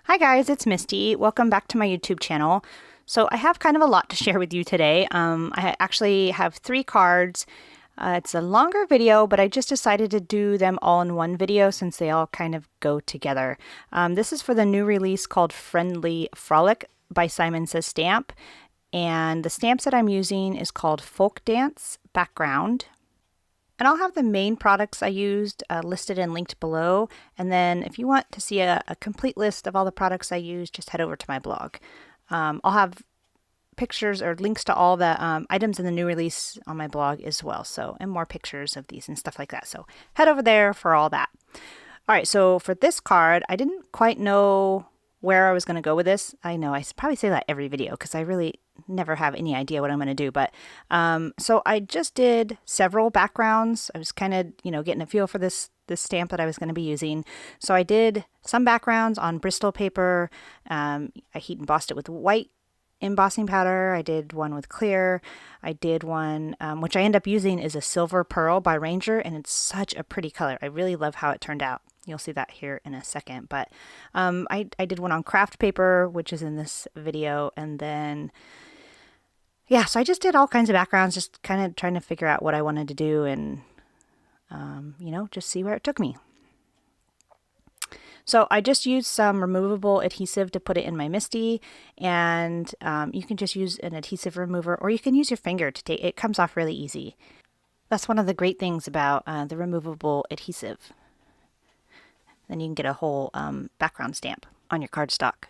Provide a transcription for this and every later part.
Hi guys, it's Misty. Welcome back to my YouTube channel. So I have kind of a lot to share with you today. I actually have 3 cards. It's a longer video, but I just decided to do them all in one video since they all kind of go together. This is for the new release called Friendly Frolic by Simon Says Stamp. And the stamps that I'm using is called Folk Dance Background. And I'll have the main products I used listed and linked below. And then if you want to see a complete list of all the products I used, just head over to my blog. I'll have pictures or links to all the items in the new release on my blog as well. So, and more pictures of these and stuff like that. So head over there for all that. All right, so for this card, I didn't quite know where I was going to go with this. I know I probably say that every video because I really never have any idea what I'm going to do. But so I just did several backgrounds. I was kind of, getting a feel for this stamp that I was going to be using. So I did some backgrounds on Bristol paper. I heat embossed it with white embossing powder. I did one with clear. I did one, which I end up using is a Silver Pearl by Ranger, and it's such a pretty color. I really love how it turned out. You'll see that here in a second. But I did one on craft paper, which is in this video. And then, yeah, so I just did all kinds of backgrounds, just kind of trying to figure out what I wanted to do and, just see where it took me. So I just used some removable adhesive to put it in my MISTI, and you can just use an adhesive remover, or you can use your finger to take it. Comes off really easy. That's one of the great things about the removable adhesive. Then you can get a whole background stamp on your cardstock.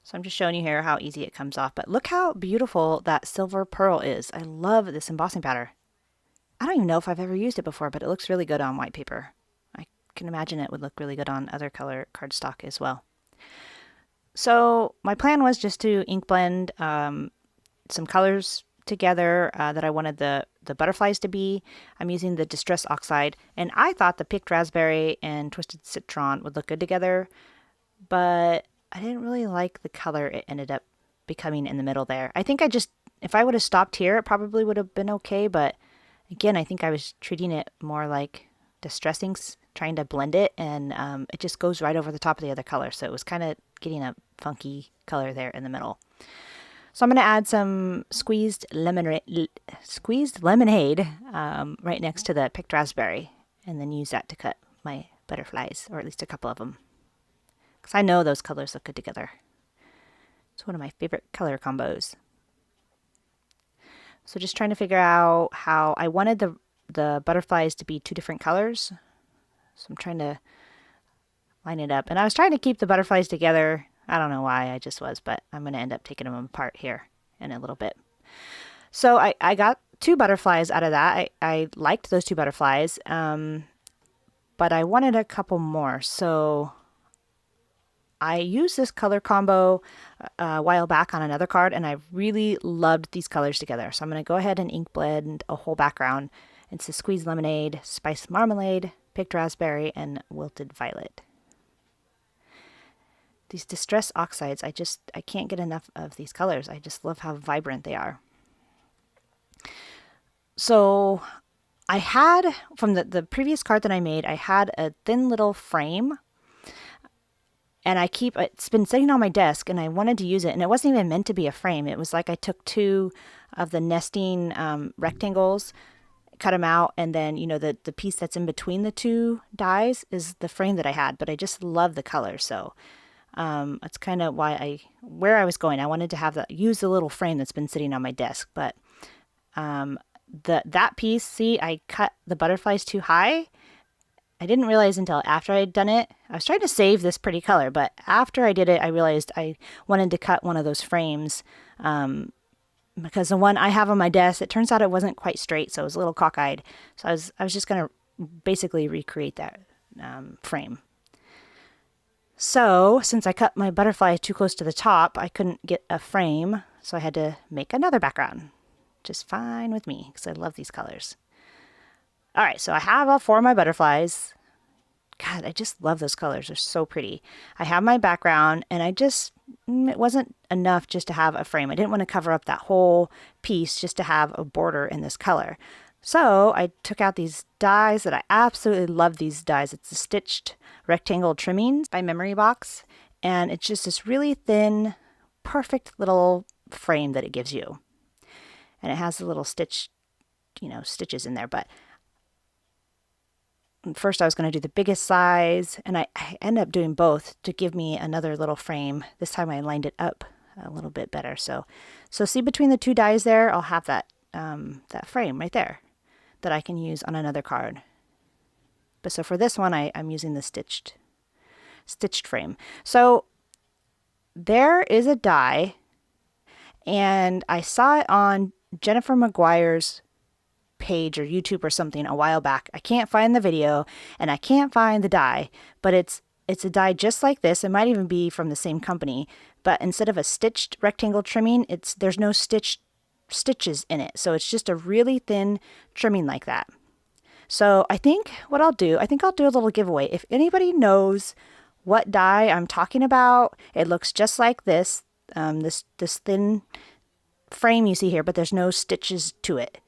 So I'm just showing you here how easy it comes off. But look how beautiful that Silver Pearl is. I love this embossing powder. I don't even know if I've ever used it before, but it looks really good on white paper. I can imagine it would look really good on other color cardstock as well. So my plan was just to ink blend some colors together that I wanted the butterflies to be. I'm using the Distress Oxide, and I thought the Picked Raspberry and Twisted Citron would look good together, but I didn't really like the color it ended up becoming in the middle there. I think if I would have stopped here, it probably would have been okay, but again, I think I was treating it more like distressing, trying to blend it, and it just goes right over the top of the other color, so it was kind of getting a funky color there in the middle. So I'm going to add some squeezed lemonade right next to the picked raspberry, and then use that to cut my butterflies, or at least a couple of them, because I know those colors look good together. It's one of my favorite color combos. So just trying to figure out how I wanted the butterflies to be 2 different colors. So I'm trying to line it up, and I was trying to keep the butterflies together. I don't know why, I just was, but I'm going to end up taking them apart here in a little bit. So I got 2 butterflies out of that. I liked those 2 butterflies, but I wanted a couple more. So I used this color combo a while back on another card, and I really loved these colors together. So I'm going to go ahead and ink blend a whole background. It's a Squeezed Lemonade, Spiced Marmalade, Picked Raspberry, and Wilted Violet. These Distress Oxides, I can't get enough of these colors. I just love how vibrant they are. So I had, from the previous card that I made, I had a thin little frame, and it's been sitting on my desk, and I wanted to use it, and it wasn't even meant to be a frame. It was like I took 2 of the nesting rectangles, cut them out, and then, the piece that's in between the 2 dies is the frame that I had, but I just love the color, so that's kind of where I was going. I wanted to use the little frame that's been sitting on my desk, but that piece, see, I cut the butterflies too high. I didn't realize until after I had done it. I was trying to save this pretty color, but after I did it, I realized I wanted to cut one of those frames because the one I have on my desk, it turns out it wasn't quite straight, so it was a little cockeyed. So I was just going to basically recreate that frame. So since I cut my butterfly too close to the top, I couldn't get a frame, so I had to make another background. Just fine with me, because I love these colors. All right, so I have all 4 of my butterflies. God, I just love those colors. They're so pretty. I have my background, and it wasn't enough just to have a frame. I didn't want to cover up that whole piece just to have a border in this color. So I took out these dies that I absolutely love these dies. It's the stitched rectangle trimmings by Memory Box. And it's just this really thin, perfect little frame that it gives you. And it has the little stitch, stitches in there. But first I was going to do the biggest size, and I ended up doing both to give me another little frame. This time I lined it up a little bit better. So see between the two dies there, I'll have that that frame right there that I can use on another card. But so for this one, I'm using the stitched frame. So there is a die, and I saw it on Jennifer McGuire's page or YouTube or something a while back. I can't find the video and I can't find the die, but it's a die just like this. It might even be from the same company, but instead of a stitched rectangle trimming, there's no stitches in it. So it's just a really thin trimming like that. So I think what I'll do a little giveaway. If anybody knows what die I'm talking about, it looks just like this, this thin frame you see here, but there's no stitches to it.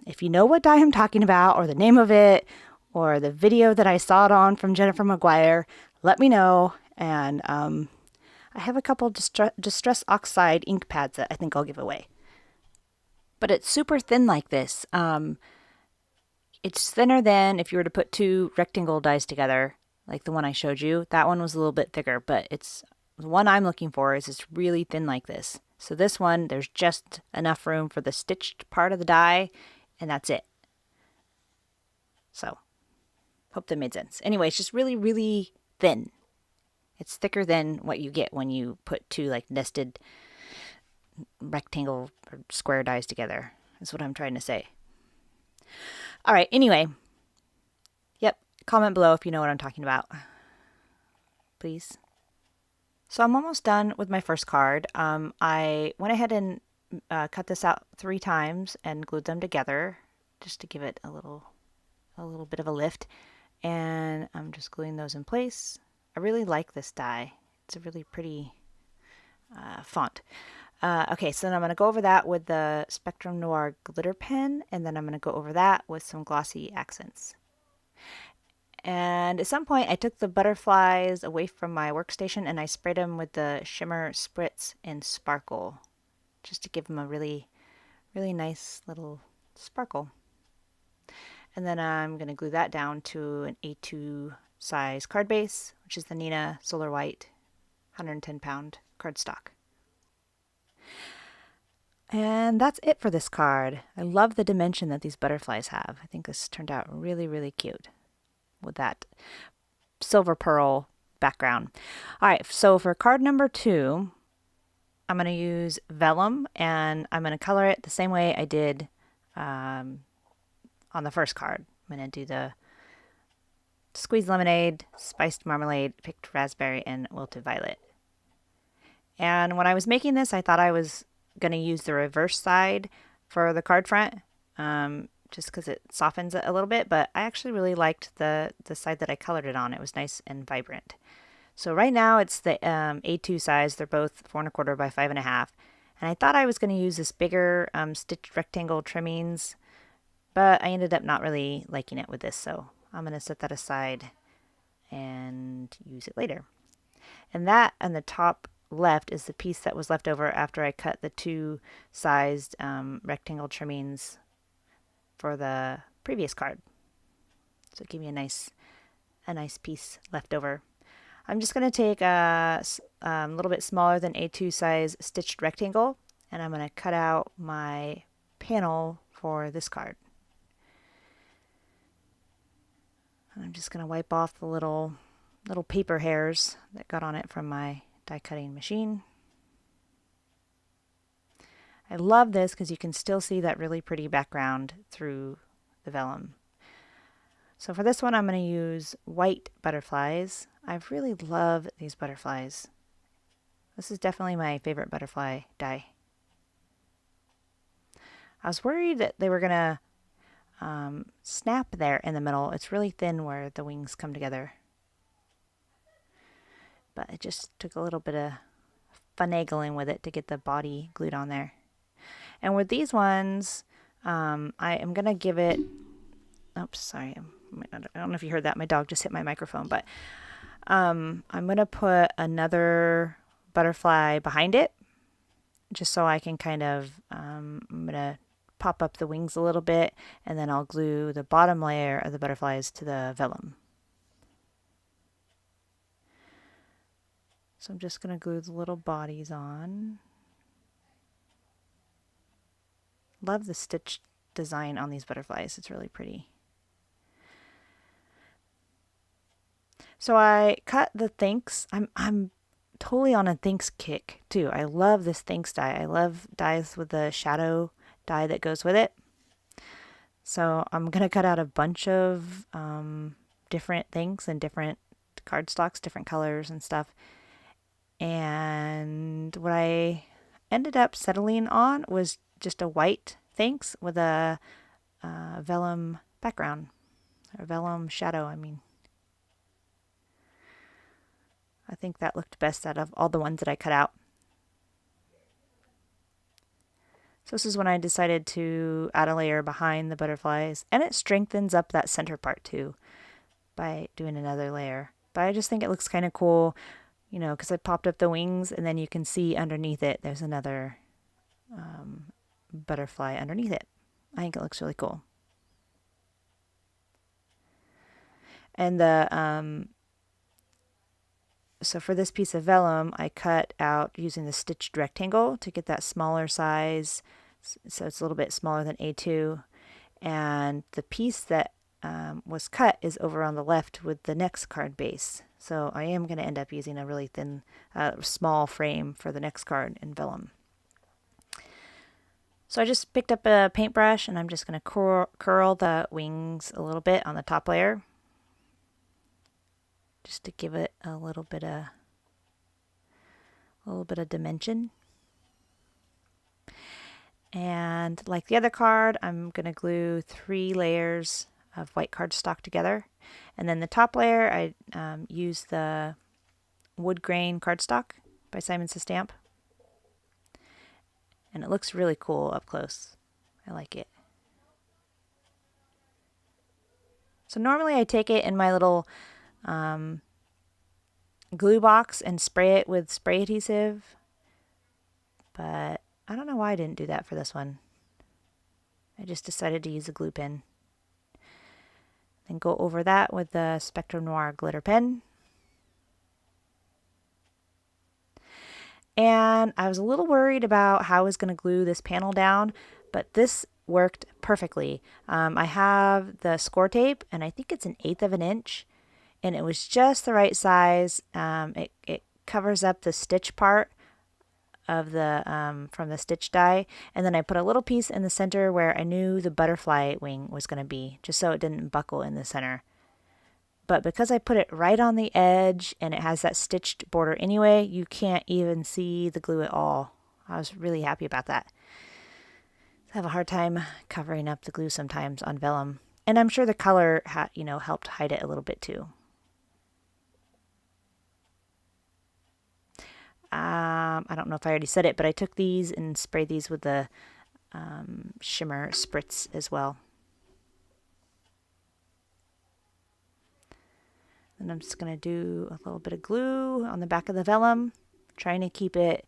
If you know what die I'm talking about, or the name of it, or the video that I saw it on from Jennifer McGuire, let me know. And I have a couple Distress Oxide ink pads that I think I'll give away. But it's super thin like this. It's thinner than if you were to put two rectangle dies together, like the one I showed you. That one was a little bit thicker, but the one I'm looking for is it's really thin like this. So this one, there's just enough room for the stitched part of the die, and that's it. So, hope that made sense. Anyway, it's just really, really thin. It's thicker than what you get when you put two like nested rectangle or square dies together, is what I'm trying to say. All right, anyway. Yep, comment below if you know what I'm talking about, please. So I'm almost done with my first card. I went ahead and cut this out 3 times and glued them together just to give it a little bit of a lift. And I'm just gluing those in place. I really like this die. It's a really pretty font. Okay, so then I'm going to go over that with the Spectrum Noir glitter pen, and then I'm going to go over that with some glossy accents. And at some point I took the butterflies away from my workstation and I sprayed them with the Shimmer Spritz and Sparkle, just to give them a really, really nice little sparkle. And then I'm going to glue that down to an A2 size card base, which is the Nina Solar White 110 pound cardstock. And that's it for this card. I love the dimension that these butterflies have. I think this turned out really, really cute with that silver pearl background. All right, so for card number 2, I'm going to use vellum, and I'm going to color it the same way I did on the first card. I'm going to do the squeezed lemonade, spiced marmalade, picked raspberry, and wilted violet. And when I was making this, I thought I was going to use the reverse side for the card front, just because it softens it a little bit, but I actually really liked the side that I colored it on. It was nice and vibrant. So right now it's the A2 size. They're both 4 1/4 by 5 1/2. And I thought I was going to use this bigger stitched rectangle trimmings, but I ended up not really liking it with this, so I'm going to set that aside and use it later. And that on the top left is the piece that was left over after I cut the 2 sized rectangle trimmings for the previous card. So give me a nice piece left over. I'm just going to take a little bit smaller than A2 size stitched rectangle, and I'm going to cut out my panel for this card. And I'm just going to wipe off the little paper hairs that got on it from my die cutting machine. I love this because you can still see that really pretty background through the vellum. So for this one, I'm going to use white butterflies. I really love these butterflies. This is definitely my favorite butterfly die. I was worried that they were going to snap there in the middle. It's really thin where the wings come together. But it just took a little bit of finagling with it to get the body glued on there. And with these ones, I am going to give it, oops, sorry. I don't know if you heard that. My dog just hit my microphone, but I'm going to put another butterfly behind it just so I can kind of, I'm going to pop up the wings a little bit, and then I'll glue the bottom layer of the butterflies to the vellum. So I'm just going to glue the little bodies on. Love the stitch design on these butterflies. It's really pretty. So I cut the Thinks. I'm totally on a Thinks kick too. I love this Thinks die. I love dies with the shadow die that goes with it. So I'm going to cut out a bunch of different things and different cardstocks, different colors and stuff. And what I ended up settling on was just a white Thinks with a vellum background, or vellum shadow, I mean. I think that looked best out of all the ones that I cut out. So this is when I decided to add a layer behind the butterflies, and it strengthens up that center part too by doing another layer. But I just think it looks kind of cool, you know, because I popped up the wings, and then you can see underneath it there's another butterfly underneath it. I think it looks really cool. And the so for this piece of vellum, I cut out using the stitched rectangle to get that smaller size, so it's a little bit smaller than A2. And the piece that was cut is over on the left with the next card base. So I am going to end up using a really thin, small frame for the next card in vellum. So I just picked up a paintbrush, and I'm just going to curl the wings a little bit on the top layer, just to give it a little bit of dimension. And like the other card, I'm going to glue 3 layers of white cardstock together. And then the top layer, I use the wood grain cardstock by Simon Says Stamp. And it looks really cool up close. I like it. So normally I take it in my little glue box and spray it with spray adhesive, but I don't know why I didn't do that for this one. I just decided to use a glue pen. Then go over that with the Spectrum Noir glitter pen. And I was a little worried about how I was going to glue this panel down, but this worked perfectly. I have the score tape, and I think it's 1/8 of an inch, and it was just the right size. It covers up the stitch part of the from the stitch die, and then I put a little piece in the center where I knew the butterfly wing was going to be, just so it didn't buckle in the center. But because I put it right on the edge and it has that stitched border anyway, you can't even see the glue at all. I was really happy about that. I have a hard time covering up the glue sometimes on vellum, and I'm sure the color helped hide it a little bit too. I don't know if I already said it, but I took these and sprayed these with the shimmer spritz as well. Then I'm just going to do a little bit of glue on the back of the vellum, trying to keep it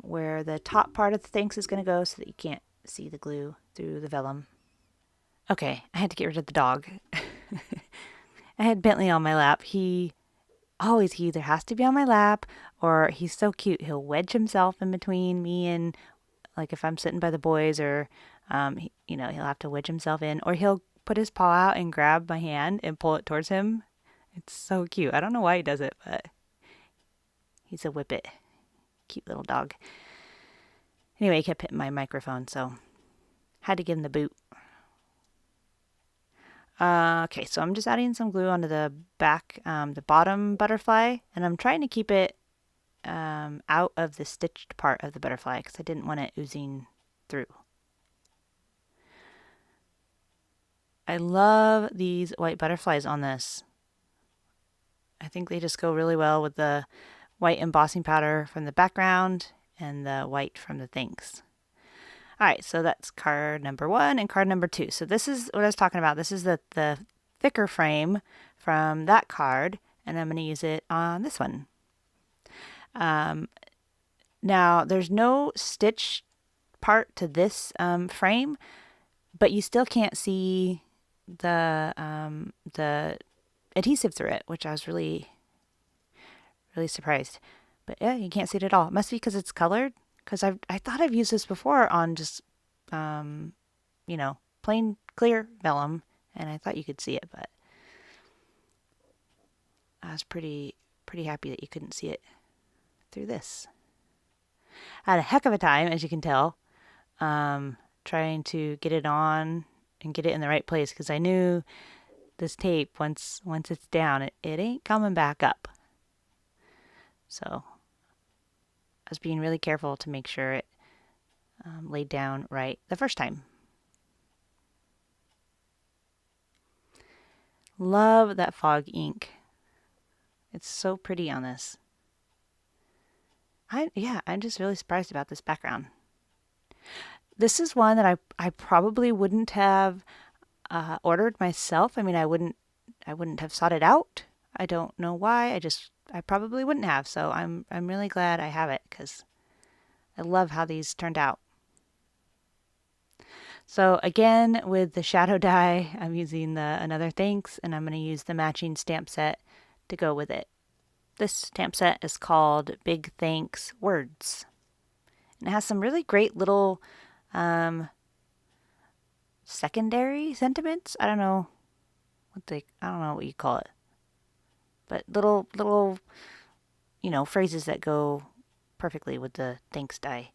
where the top part of the Thinks is going to go so that you can't see the glue through the vellum. Okay, I had to get rid of the dog. I had Bentley on my lap. He either has to be on my lap, or he's so cute, he'll wedge himself in between me and, like, if I'm sitting by the boys, or he'll have to wedge himself in, or he'll put his paw out and grab my hand and pull it towards him. It's so cute. I don't know why he does it, but he's a whippet. Cute little dog. Anyway, he kept hitting my microphone, so had to give him the boot. Okay, so I'm just adding some glue onto the back, the bottom butterfly, and I'm trying to keep it out of the stitched part of the butterfly because I didn't want it oozing through. I love these white butterflies on this. I think they just go really well with the white embossing powder from the background and the white from the Thinks. All right, so that's card number 1 and card number 2. So this is what I was talking about. This is the thicker frame from that card, and I'm going to use it on this one. Now, there's no stitch part to this frame, but you still can't see the adhesive through it, which I was really surprised. But yeah, you can't see it at all. It must be because it's colored. Because I thought I've used this before on just, you know, plain clear vellum, and I thought you could see it, but I was pretty happy that you couldn't see it through this. I had a heck of a time, as you can tell, trying to get it on and get it in the right place, because I knew this tape, once it's down, it ain't coming back up. So I was being really careful to make sure it laid down right the first time. Love that fog ink. It's so pretty on this. I'm just really surprised about this background. This is one that I probably wouldn't have ordered myself. I mean, I wouldn't have sought it out. I don't know why. I probably wouldn't have. So I'm really glad I have it, because I love how these turned out. So again, with the shadow die, I'm using another Thanks, and I'm going to use the matching stamp set to go with it. This stamp set is called Big Thanks Words. And it has some really great little secondary sentiments. I don't know what you call it. But little you know, phrases that go perfectly with the thanks die.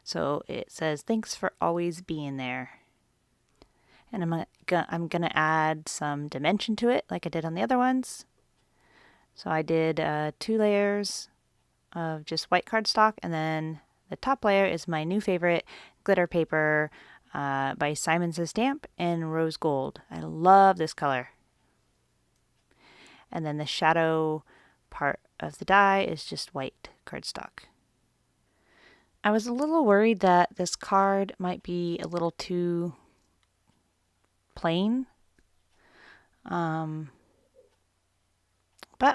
So it says, "Thanks for always being there." And I'm gonna add some dimension to it, like I did on the other ones. So I did 2 layers of just white cardstock, and then the top layer is my new favorite glitter paper by Simon Says Stamp in Rose Gold. I love this color. And then the shadow part of the die is just white cardstock. I was a little worried that this card might be a little too plain. But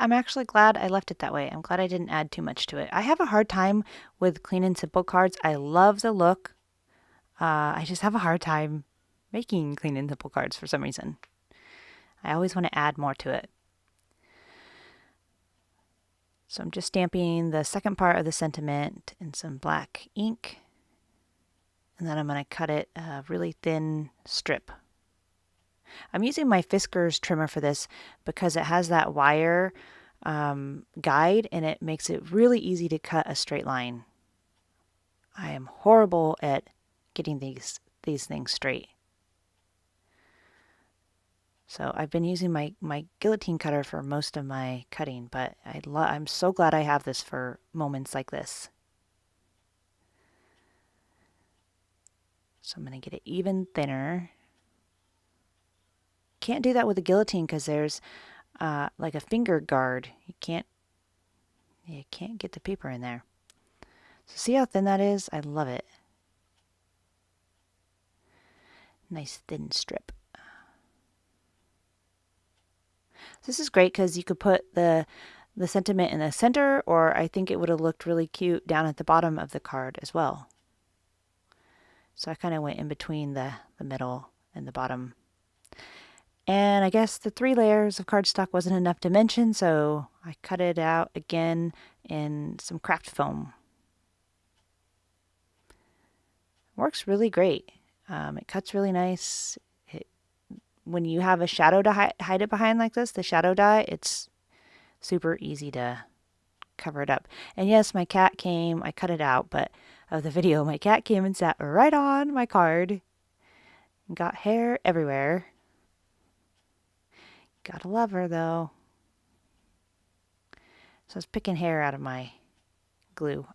I'm actually glad I left it that way. I'm glad I didn't add too much to it. I have a hard time with clean and simple cards. I love the look. I just have a hard time making clean and simple cards for some reason. I always want to add more to it. So I'm just stamping the second part of the sentiment in some black ink. And then I'm going to cut it a really thin strip. I'm using my Fiskars trimmer for this because it has that wire guide, and it makes it really easy to cut a straight line. I am horrible at getting these things straight. So I've been using my guillotine cutter for most of my cutting, but I'm so glad I have this for moments like this. So I'm going to get it even thinner. Can't do that with a guillotine because there's like a finger guard. You can't get the paper in there. So see how thin that is? I love it. Nice thin strip. This is great because you could put the sentiment in the center, or I think it would have looked really cute down at the bottom of the card as well. So I kind of went in between the middle and the bottom. And I guess the 3 layers of cardstock wasn't enough dimension, so I cut it out again in some craft foam. Works really great. It cuts really nice. When you have a shadow to hide it behind like this, the shadow die, it's super easy to cover it up. And yes, my cat came, I cut it out, but of the video, my cat came and sat right on my card and got hair everywhere. Gotta love her though. So I was picking hair out of my glue.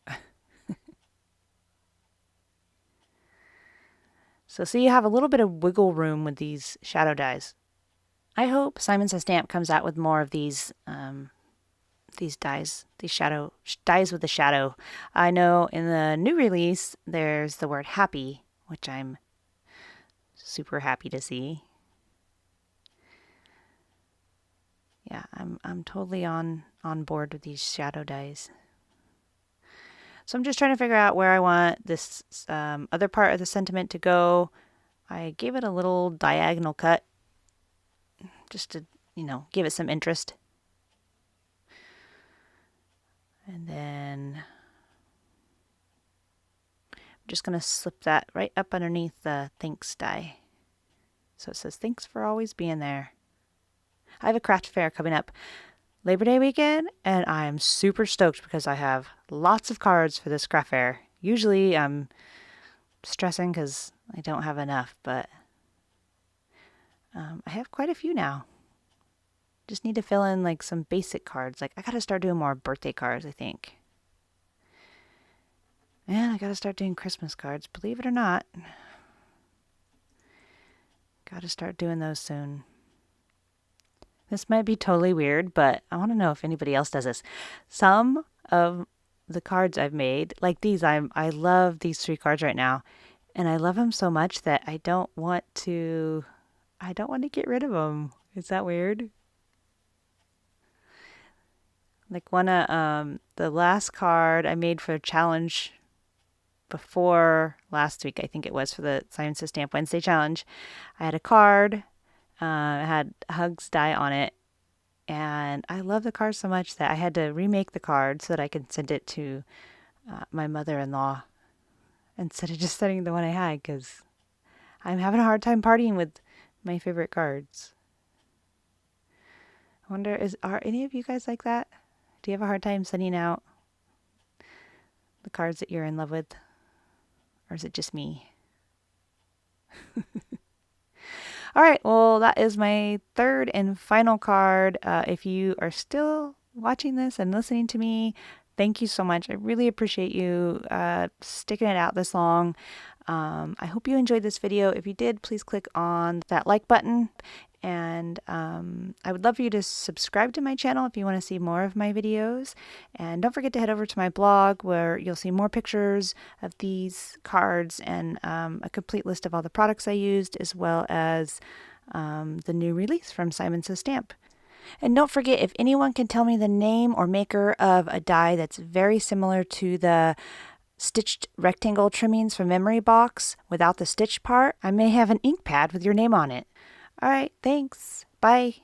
So see, you have a little bit of wiggle room with these shadow dies. I hope Simon Says Stamp comes out with more of these dies, these dies with the shadow. I know in the new release, there's the word happy, which I'm super happy to see. Yeah, I'm totally on board with these shadow dies. So I'm just trying to figure out where I want this other part of the sentiment to go. I gave it a little diagonal cut just to, you know, give it some interest. And then I'm just going to slip that right up underneath the thanks die. So it says, thanks for always being there. I have a craft fair coming up Labor Day weekend, and I'm super stoked because I have lots of cards for this craft fair. Usually I'm stressing because I don't have enough, but I have quite a few now. Just need to fill in like some basic cards. Like I gotta start doing more birthday cards, I think. And I gotta start doing Christmas cards, believe it or not. Gotta start doing those soon. This might be totally weird, but I want to know if anybody else does this. Some of the cards I've made, like these, I love these 3 cards right now, and I love them so much that I don't want to get rid of them. Is that weird? Like one of the last card I made for a challenge before last week, I think it was, for the Science to Stamp Wednesday challenge. I had a card. It had Hugs die on it, and I love the card so much that I had to remake the card so that I could send it to my mother-in-law instead of just sending the one I had, because I'm having a hard time partying with my favorite cards. I wonder, are any of you guys like that? Do you have a hard time sending out the cards that you're in love with? Or is it just me? All right, well, that is my 3rd and final card. If you are still watching this and listening to me, thank you so much. I really appreciate you sticking it out this long. I hope you enjoyed this video. If you did, please click on that like button. And I would love for you to subscribe to my channel if you want to see more of my videos. And don't forget to head over to my blog where you'll see more pictures of these cards and a complete list of all the products I used, as well as the new release from Simon Says Stamp. And don't forget, if anyone can tell me the name or maker of a die that's very similar to the stitched rectangle trimmings from Memory Box without the stitch part, I may have an ink pad with your name on it. All right, thanks. Bye.